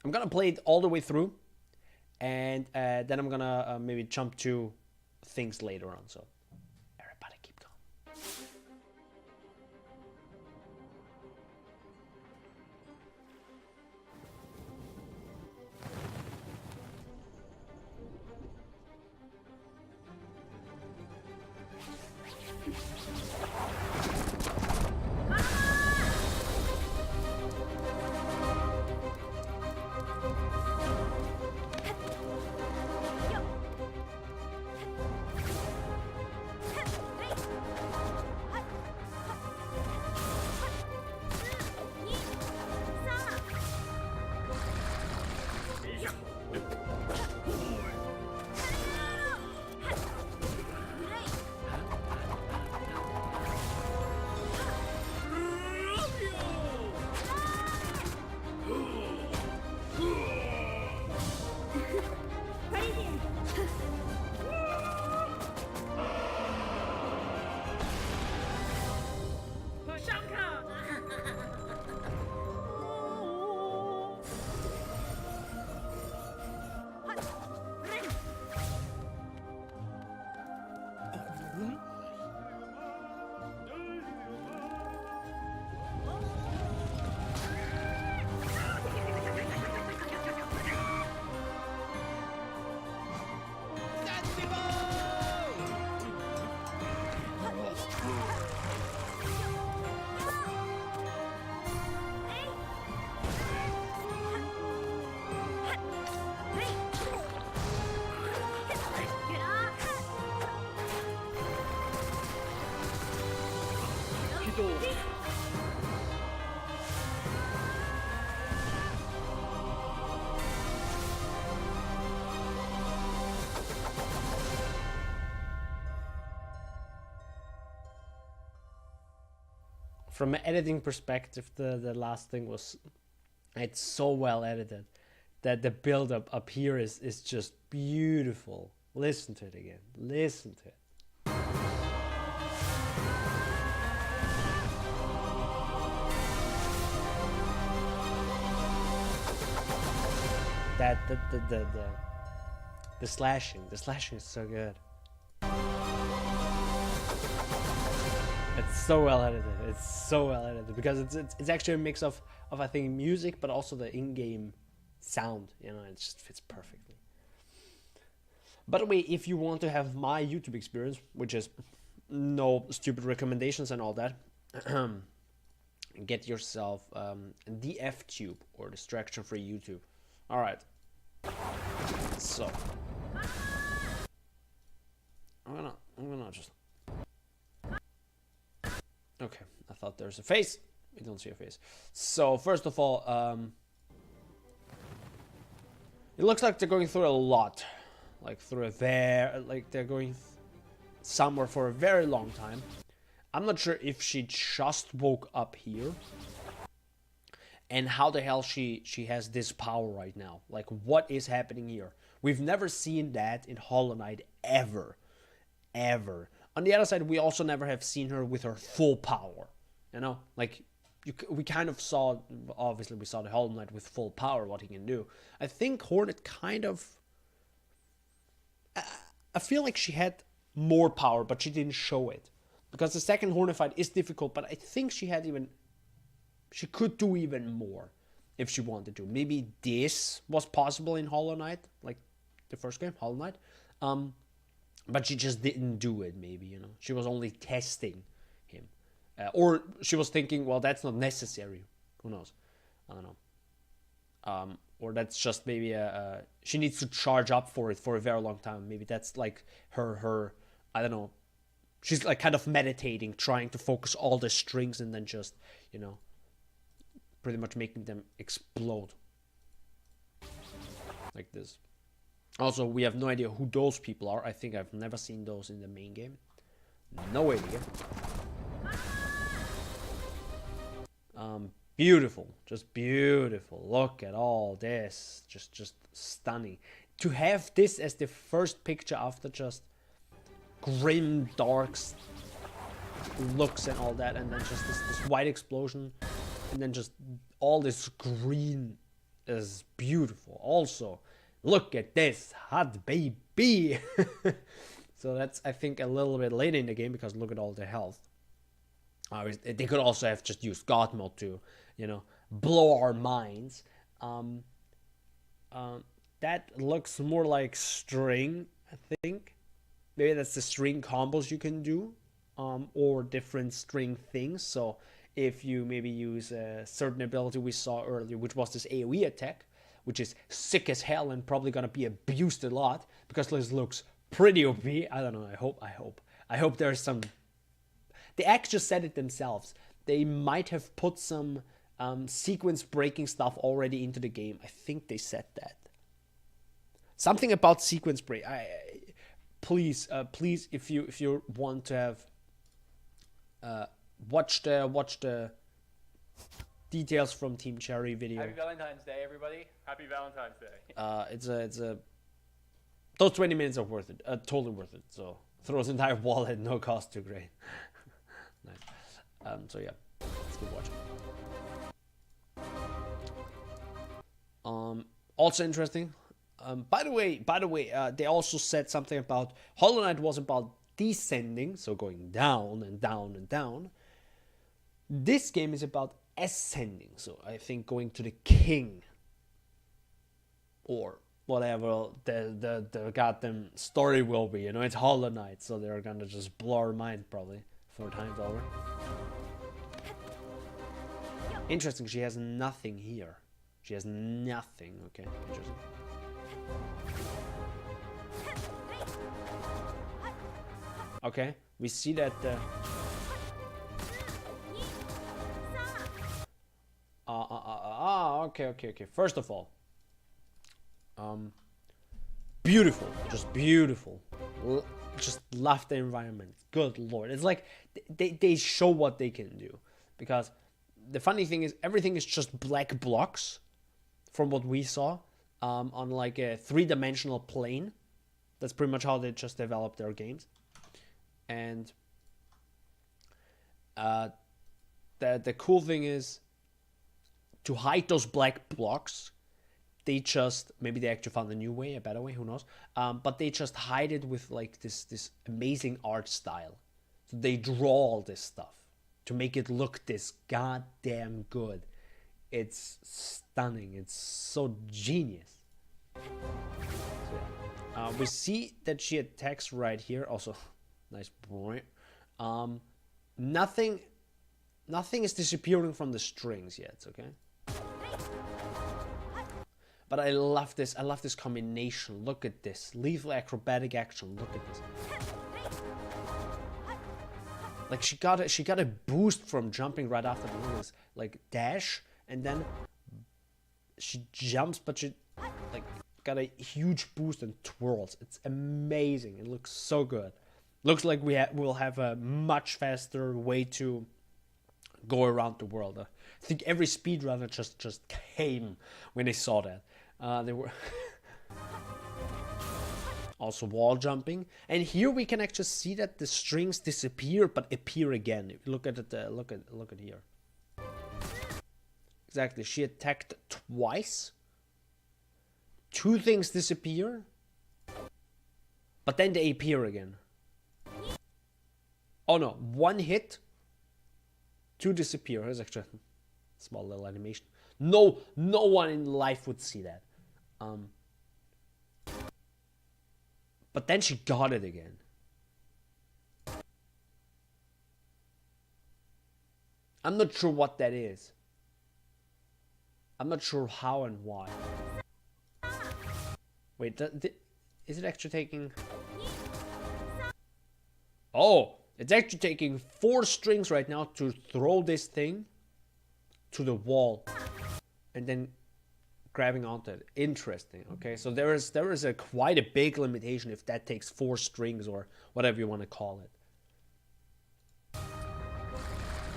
I'm gonna play it all the way through, and then I'm gonna maybe jump to things later on. So everybody keep calm. From an editing perspective, the last thing was, it's so well edited that the build up here is just beautiful. Listen to it again. Listen to it. The slashing is so good. It's so well edited. It's so well edited because it's actually a mix of I think music, but also the in-game sound. You know, it just fits perfectly. By the way, if you want to have my YouTube experience, which is no stupid recommendations and all that, get yourself the F-Tube or distraction-free YouTube. All right. So I'm gonna just. Okay, I thought there's a face. We don't see a face. So first of all, it looks like they're going through a lot, like through like they're going somewhere for a very long time. I'm not sure if she just woke up here, and how the hell she has this power right now. Like, what is happening here? We've never seen that in Hollow Knight ever. On the other side, we also never have seen her with her full power. You know, like we kind of saw. Obviously, we saw the Hollow Knight with full power, what he can do. I think Hornet kind of. I feel like she had more power, but she didn't show it because the second Hornet fight is difficult. But I think she could do even more if she wanted to. Maybe this was possible in Hollow Knight, like the first game, Hollow Knight. But she just didn't do it, maybe, you know. She was only testing him. Or she was thinking, well, that's not necessary. Who knows? I don't know. Or that's just maybe she needs to charge up for it for a very long time. Maybe that's like her I don't know. She's like kind of meditating, trying to focus all the strings and then just, you know, pretty much making them explode. Like this. Also, we have no idea who those people are. I think I've never seen those in the main game. No idea. Beautiful. Just beautiful. Look at all this. Just stunning. To have this as the first picture after just grim, dark looks and all that, and then just this white explosion, and then just all this green is beautiful. Also, look at this hot baby. So that's, I think, a little bit late in the game because look at all the health. They could also have just used God mode to, you know, blow our minds. That looks more like string, I think. Maybe that's the string combos you can do, or different string things. So if you maybe use a certain ability we saw earlier, which was this AoE attack, which is sick as hell and probably gonna be abused a lot because this looks pretty OP. I don't know. I hope there's some. They actually just said it themselves. They might have put some sequence breaking stuff already into the game. I think they said that. Something about sequence break. Please, if you want to have watch the details from Team Cherry video. Happy Valentine's Day, everybody. Happy Valentine's Day. It's a those 20 minutes are worth it. Totally worth it. So throw his entire wall at no cost to Gray. Nice. So yeah, let's keep watching. Also interesting. By the way, they also said something about Hollow Knight was about descending, so going down and down and down. This game is about ascending, so I think going to the king or whatever the goddamn story will be. You know, it's Hollow Knight, so they're gonna just blow our mind probably 4 times over. Interesting. She has nothing here. She has nothing. Okay, interesting. Okay, we see that okay. First of all, beautiful, just beautiful. Just love the environment. Good lord, it's like they show what they can do. Because the funny thing is, everything is just black blocks, from what we saw, on like a 3-dimensional plane. That's pretty much how they just develop their games. And the cool thing is, to hide those black blocks, they just, maybe they actually found a new way, a better way, who knows, but they just hide it with like this amazing art style. So they draw all this stuff to make it look this goddamn good. It's stunning. It's so genius. So, yeah. We see that she attacks right here. Also, nice point. Nothing is disappearing from the strings yet. Okay. But I love this. I love this combination. Look at this. Lethal acrobatic action. Look at this. Like she got a boost from jumping right after the like dash, and then she jumps, but she like got a huge boost and twirls. It's amazing. It looks so good. Looks like we'll have a much faster way to go around the world. I think every speedrunner just came when they saw that. They were also wall jumping, and here we can actually see that the strings disappear but appear again. If you look at it, look at here. Exactly, she attacked twice. 2 things disappear, but then they appear again. Oh no, 1 hit, 2 disappear. Here's actually a small little animation. No one in life would see that. But then she got it again. I'm not sure what that is. I'm not sure how and why. Wait, is it actually taking... Oh, it's actually taking 4 strings right now to throw this thing to the wall. And then grabbing onto it. Interesting. Okay, so there is quite a big limitation if that takes 4 strings or whatever you want to call it.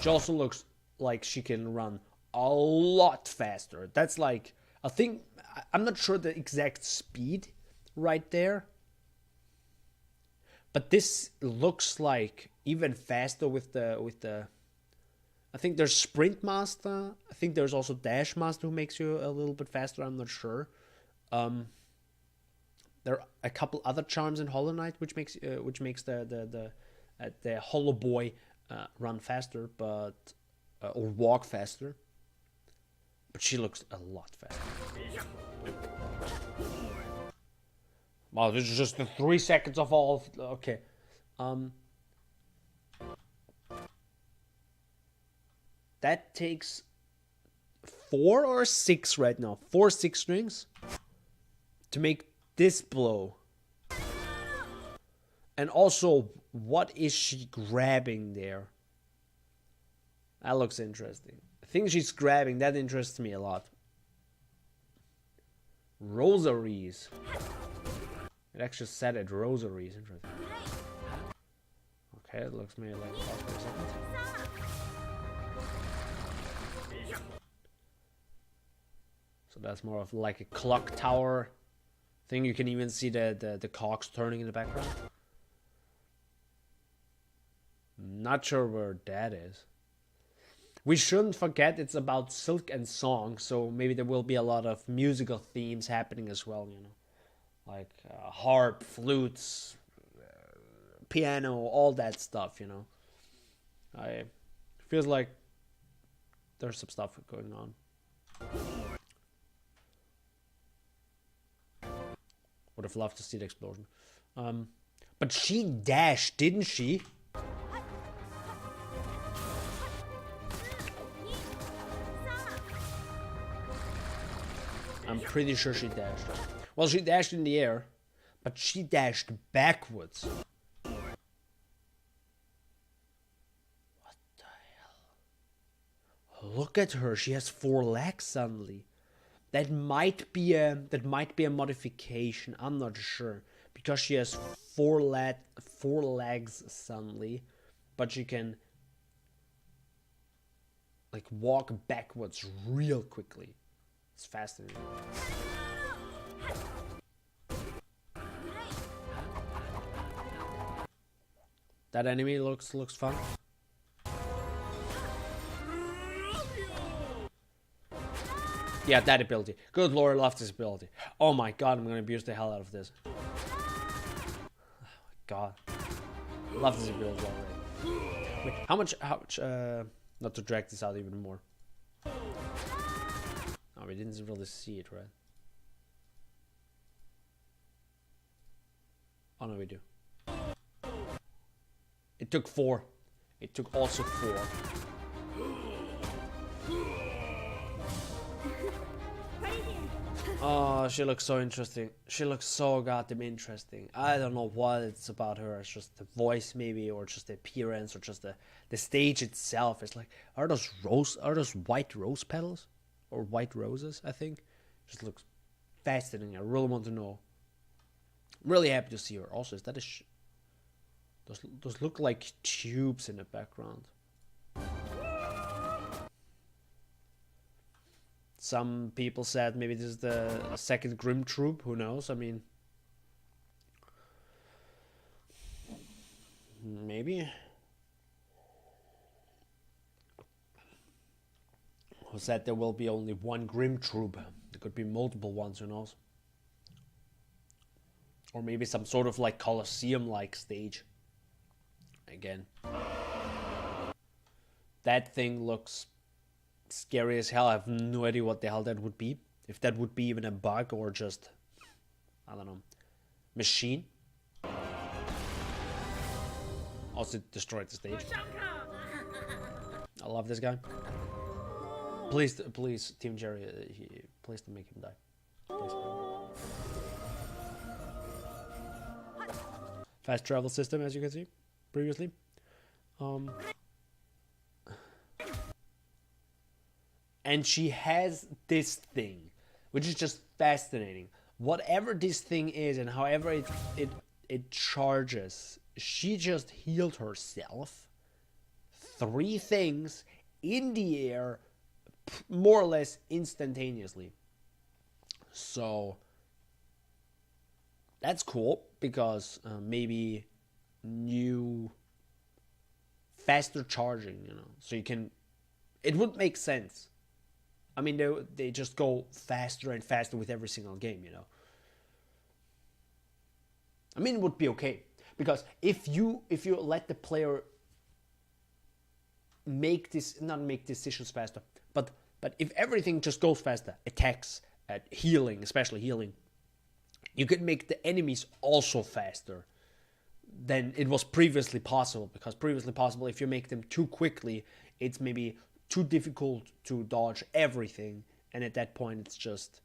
She also looks like she can run a lot faster. That's like, I think, I'm not sure the exact speed right there, but this looks like even faster with the I think there's Sprint Master. I think there's also Dash Master who makes you a little bit faster. I'm not sure. There are a couple other charms in Hollow Knight which makes the Hollow Boy run faster, but or walk faster. But she looks a lot faster. Wow, this is just the 3 seconds of all. Okay. That takes 4 or 6 right now. 4 6 strings to make this blow. And also, what is she grabbing there? That looks interesting. The thing she's grabbing, that interests me a lot. Rosaries. It actually said it, rosaries. Interesting. Okay, it looks maybe like pause for a second. So that's more of like a clock tower thing. You can even see the cogs turning in the background. Not sure where that is. We shouldn't forget it's about Silk and Song, so maybe there will be a lot of musical themes happening as well, you know. Like harp, flutes, piano, all that stuff, you know. I feels like there's some stuff going on. Would have loved to see the explosion. But she dashed, didn't she? I'm pretty sure she dashed. Well, she dashed in the air, but she dashed backwards. What the hell? Look at her. She has 4 legs suddenly. That might be a modification. I'm not sure, because she has 4 legs suddenly, but she can like walk backwards real quickly. It's fascinating. That enemy looks fun. Yeah, that ability. Good lord, I love this ability. Oh my god, I'm gonna abuse the hell out of this. Oh my god. Love this ability already. Wait, how much, not to drag this out even more. Oh, we didn't really see it, right? Oh no, we do. It took 4. It took also 4. Oh, she looks so interesting. She looks so goddamn interesting. I don't know what it's about her. It's just the voice maybe, or just the appearance, or just the stage itself. It's like, are those white rose petals? Or white roses, I think. Just looks fascinating. I really want to know. I'm really happy to see her. Also, is that a those look like tubes in the background. Some people said maybe this is the second Grim Troop. Who knows? I mean, maybe. Who said there will be only one Grim Troop? There could be multiple ones, who knows? Or maybe some sort of like Colosseum-like stage. Again. That thing looks scary as hell. I have no idea what the hell that would be. If that would be even a bug or just, I don't know, machine. Also destroyed the stage. I love this guy. Please, Team Jerry, please don't make him die. Please. Fast travel system, as you can see, previously. And she has this thing, which is just fascinating. Whatever this thing is and however it charges, she just healed herself. 3 things in the air, more or less instantaneously. So that's cool, because maybe new faster charging, you know, so you can It would make sense. I mean, they just go faster and faster with every single game, you know. I mean, it would be okay, because if you let the player not make decisions faster, but if everything just goes faster, attacks, healing, especially healing, you could make the enemies also faster than it was previously possible. Because previously possible, if you make them too quickly, it's maybe too difficult to dodge everything, and at that point it's just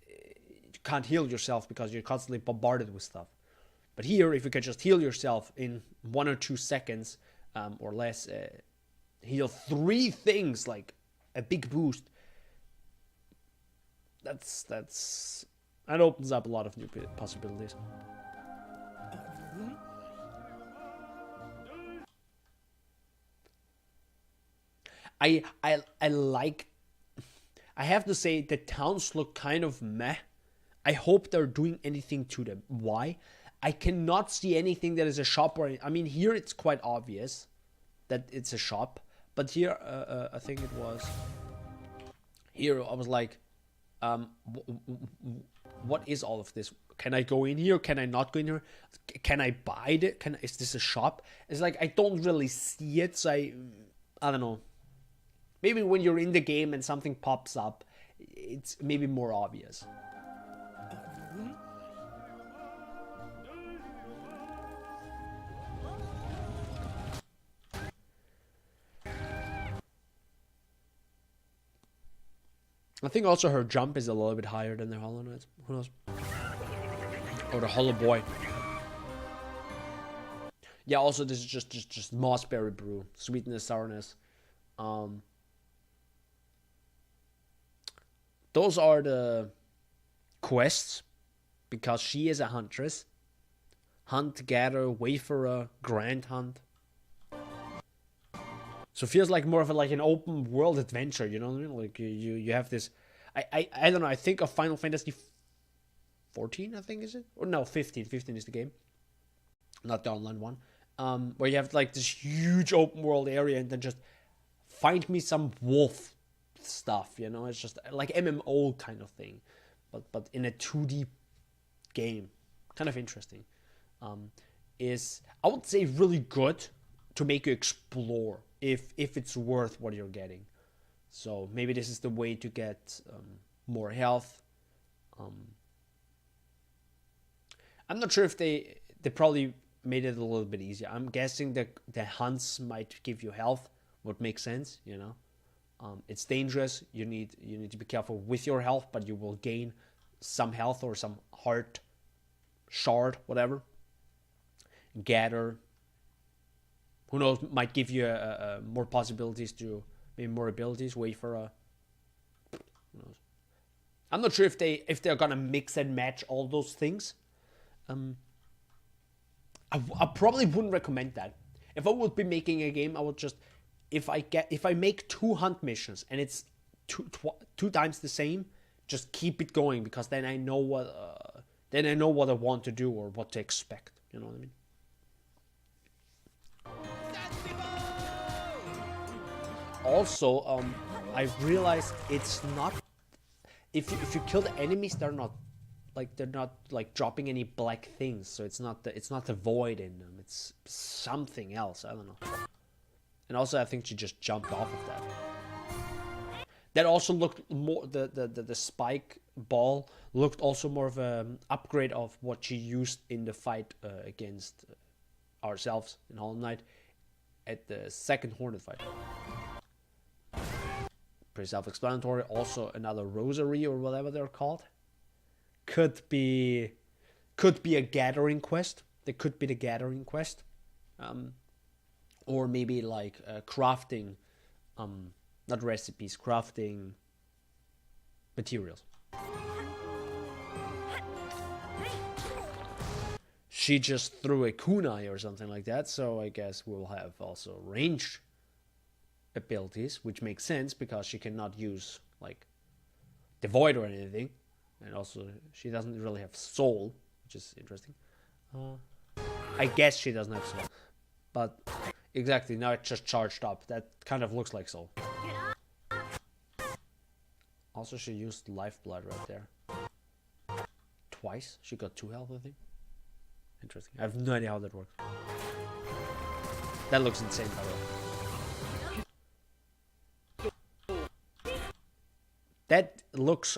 you can't heal yourself because you're constantly bombarded with stuff. But here, if you can just heal yourself in 1 or 2 seconds or less, heal 3 things, like a big boost, that opens up a lot of new possibilities. I like. I have to say the towns look kind of meh. I hope they're doing anything to them. Why? I cannot see anything that is a shop or I mean, here it's quite obvious that it's a shop, but here I think it was here I was like, what is all of this? Can I go in here? Can I not go in here? Can I buy it? Is this a shop? It's like I don't really see it, so I don't know. Maybe when you're in the game and something pops up, it's maybe more obvious. I think also her jump is a little bit higher than the Hollow Knight. Who knows? Or the Hollow Boy. Yeah, also this is just Mossberry Brew. Sweetness, sourness. Those are the quests, because she is a huntress. Hunt, gather, wayfarer, grand hunt. So it feels like more of an open world adventure, you know what I mean? Like you have this, I don't know, I think of Final Fantasy 14, I think, is it? Or no, 15. 15 is the game, not the online one. Where you have like this huge open world area and then just find me some wolf stuff, you know? It's just like MMO kind of thing, but in a 2D game. Kind of interesting. Is, I would say, really good to make you explore if it's worth what you're getting. So maybe this is the way to get more health. I'm not sure if they probably made it a little bit easier. I'm guessing that the hunts might give you health, would make sense, you know. It's dangerous. You need to be careful with your health, but you will gain some health or some heart shard, whatever. Gather. Who knows? Might give you more possibilities to maybe more abilities. Wait for a. Who knows? I'm not sure if they're gonna mix and match all those things. I probably wouldn't recommend that. If I would be making a game, I would just, if I make 2 hunt missions and it's two times the same, just keep it going, because then I know what I want to do or what to expect. You know what I mean? Also, I've realized it's not, if you kill the enemies, they're not like dropping any black things, so it's not the void in them, it's something else, I don't know. And also I think she just jumped off of that. That also looked more, the spike ball looked also more of an upgrade of what she used in the fight against ourselves in Hollow Knight at the second Hornet fight. Pretty self-explanatory. Also another rosary or whatever they're called. Could be a gathering quest. There could be the gathering quest. Or maybe like crafting, not recipes, crafting materials. She just threw a kunai or something like that, so I guess we'll have also range abilities, which makes sense because she cannot use like the void or anything, and also she doesn't really have soul, which is interesting. I guess she doesn't have soul, but Exactly, now it's just charged up. That kind of looks like so. Also, she used lifeblood right there. Twice? She got 2 health, I think. Interesting. I have no idea how that works. That looks insane, by the way. That looks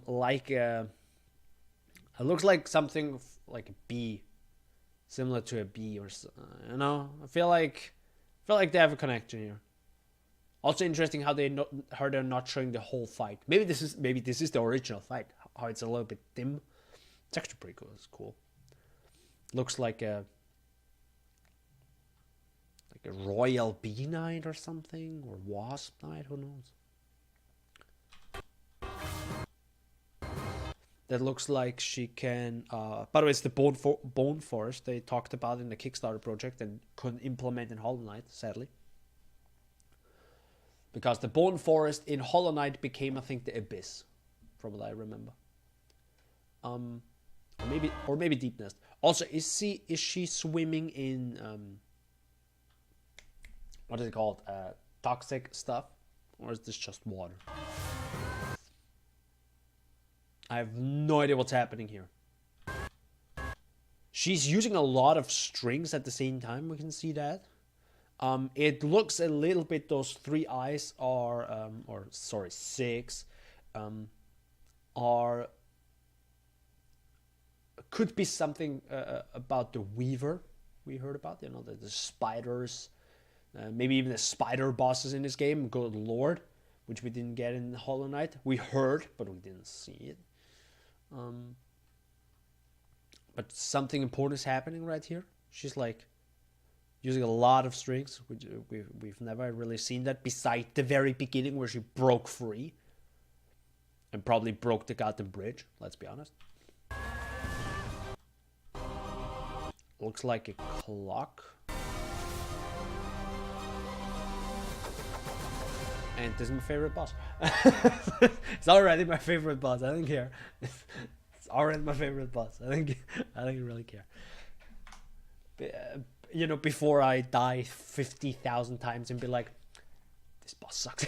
like a... It looks like something like a bee. Similar to a bee or... you know? I feel like they have a connection here. Also interesting how they're not showing the whole fight. Maybe this is the original fight. How it's a little bit dim. It's actually pretty cool. It's cool. Looks like a royal bee knight or something, or wasp knight. Who knows? That looks like she can. By the way, it's the bone forest they talked about in the Kickstarter project and couldn't implement in Hollow Knight, sadly. Because the bone forest in Hollow Knight became, I think, the abyss, from what I remember. Or maybe Deep Nest. Also, is she swimming in what is it called? Toxic stuff, or is this just water? I have no idea what's happening here. She's using a lot of strings at the same time. We can see that. It looks a little bit, those 3 eyes are, or sorry, 6, are, could be something about the Weaver we heard about, you know, the spiders, maybe even the spider bosses in this game, good lord, which we didn't get in Hollow Knight. We heard, but we didn't see it. But something important is happening right here. She's like using a lot of strings, which we've never really seen that, beside the very beginning where she broke free. And probably broke the goddamn bridge, let's be honest. Looks like a clock. And this is my favorite boss. It's already my favorite boss, I don't care. It's already my favorite boss. I don't really care. You know, before I die 50,000 times and be like, this boss sucks.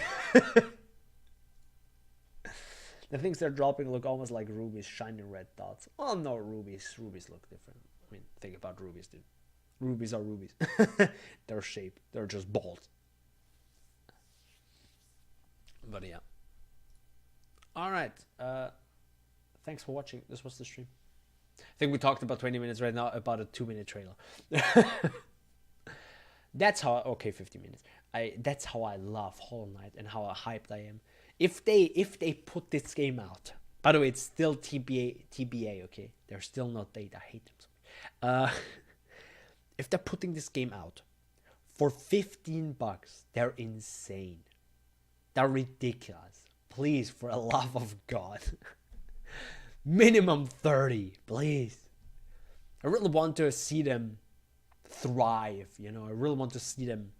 The things they're dropping look almost like rubies, shiny red dots. Oh no, rubies look different. I mean, think about rubies, dude. Rubies are rubies. They're shaped. They're just balls. But yeah. Alright. Thanks for watching. This was the stream. I think we talked about 20 minutes right now about a 2-minute trailer. That's how... Okay, 50 minutes. That's how I love Hollow Knight and how hyped I am. If they put this game out... By the way, it's still TBA, okay? They're still not beta. I hate them so much. If they're putting this game out for $15, they're insane. They're ridiculous. Please, for the love of God. Minimum 30, please. I really want to see them thrive, you know. I really want to see them...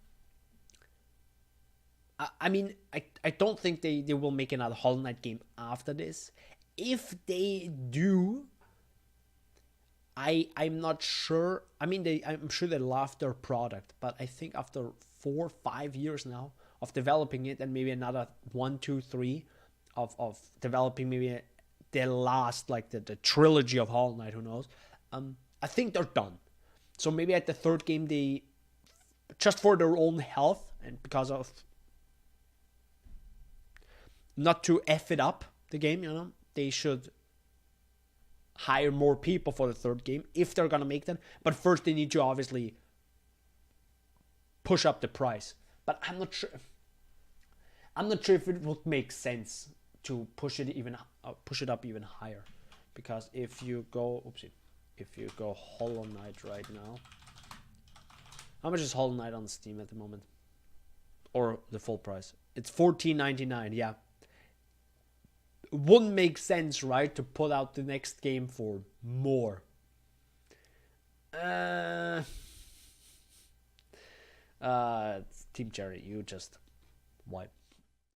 I mean, I don't think they will make another Hollow Knight game after this. If they do, I'm not sure. I mean, I'm sure they love their product, but I think after 4 or 5 years now of developing it, and maybe another 1, 2, 3 of developing maybe the last, like the trilogy of Hollow Knight, who knows? I think they're done. So maybe at the 3rd game, they, just for their own health and because of not to F it up the game, you know, they should hire more people for the 3rd game if they're gonna make them. But first they need to obviously push up the price. But I'm not sure if it would make sense to push it up even higher, because if you go Hollow Knight right now, how much is Hollow Knight on Steam at the moment, or the full price? It's $14.99. Yeah, it wouldn't make sense, right, to put out the next game for more. It's Team Cherry, you just wipe.